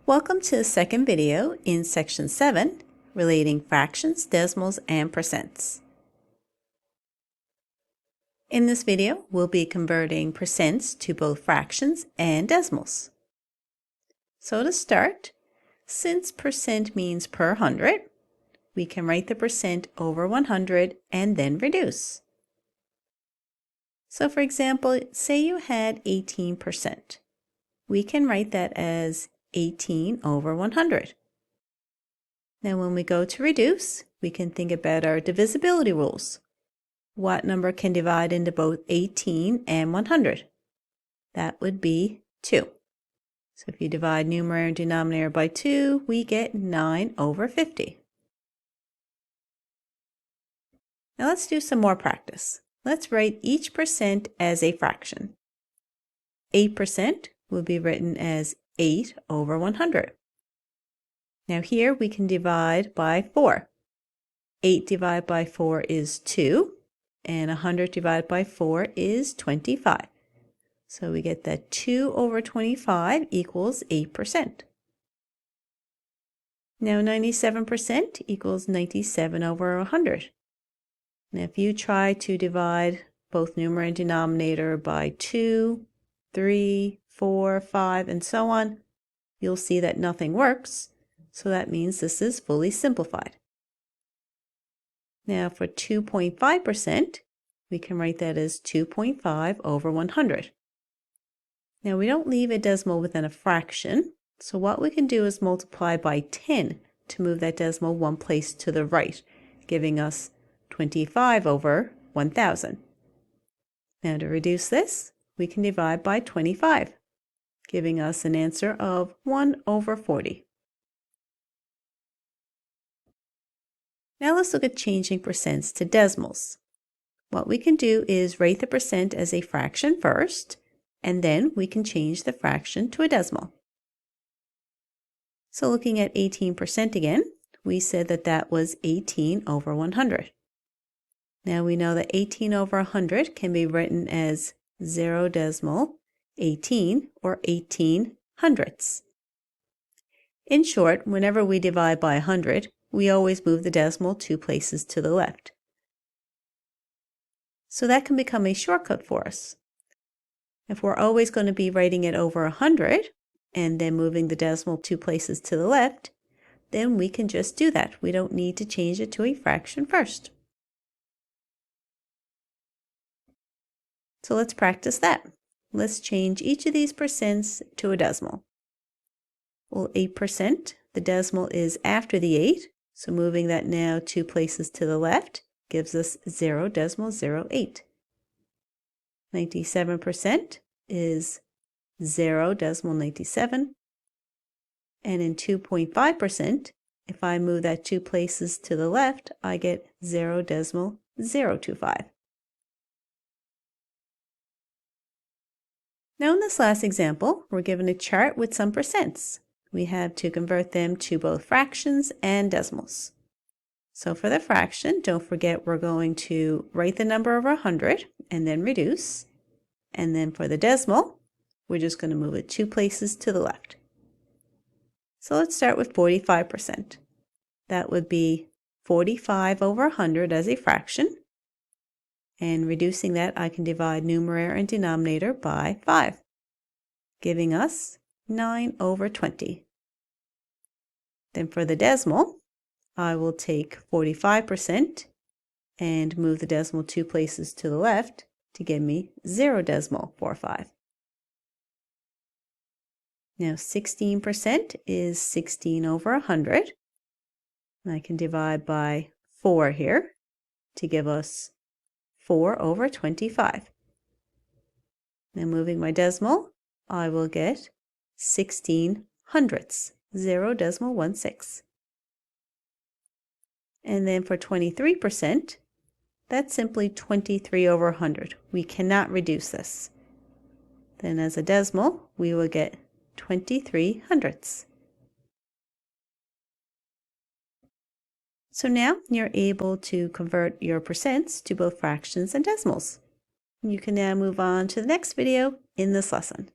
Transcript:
Welcome to the second video in Section 7, relating fractions, decimals, and percents. In this video, we'll be converting percents to both fractions and decimals. So to start, since percent means per hundred, we can write the percent over 100 and then reduce. So for example, say you had 18%. We can write that as 18 over 100. Now when we go to reduce, we can think about our divisibility rules. What number can divide into both 18 and 100? That would be 2. So if you divide numerator and denominator by 2, we get 9 over 50. Now let's do some more practice. Let's write each percent as a fraction. 8% will be written as 8 over 100. Now here we can divide by 4. 8 divided by 4 is 2, and 100 divided by 4 is 25. So we get that 2 over 25 equals 8%. Now 97% equals 97 over 100. Now if you try to divide both numerator and denominator by 2, 3, 4, 5, and so on, you'll see that nothing works. So that means this is fully simplified. Now for 2.5%, we can write that as 2.5 over 100. Now we don't leave a decimal within a fraction, so what we can do is multiply by 10 to move that decimal one place to the right, giving us 25 over 1,000. Now to reduce this, we can divide by 25, giving us an answer of 1 over 40. Now let's look at changing percents to decimals. What we can do is write the percent as a fraction first, and then we can change the fraction to a decimal. So looking at 18% again, we said that that was 18 over 100. Now we know that 18 over 100 can be written as 0.18 or 18 hundredths. In short, whenever we divide by 100, we always move the decimal 2 places to the left. So that can become a shortcut for us. If we're always going to be writing it over 100 and then moving the decimal 2 places to the left, then we can just do that. We don't need to change it to a fraction first. So let's practice that. Let's change each of these percents to a decimal. Well, 8%, the decimal is after the 8, so moving that now 2 places to the left gives us 0.08. 97% is 0.97. And in 2.5%, if I move that 2 places to the left, I get 0.025. Now in this last example, we're given a chart with some percents. We have to convert them to both fractions and decimals. So for the fraction, don't forget we're going to write the number over 100 and then reduce. And then for the decimal, we're just going to move it 2 places to the left. So let's start with 45%. That would be 45 over 100 as a fraction. And reducing that, I can divide numerator and denominator by 5, giving us 9 over 20. Then for the decimal, I will take 45% and move the decimal 2 places to the left to give me 0.45. Now 16% is 16 over 100. And I can divide by 4 here to give us 4 over 25. Now moving my decimal, I will get 16 hundredths, 0.16. And then for 23%, that's simply 23 over 100. We cannot reduce this. Then as a decimal, we will get 23 hundredths. So now you're able to convert your percents to both fractions and decimals. You can now move on to the next video in this lesson.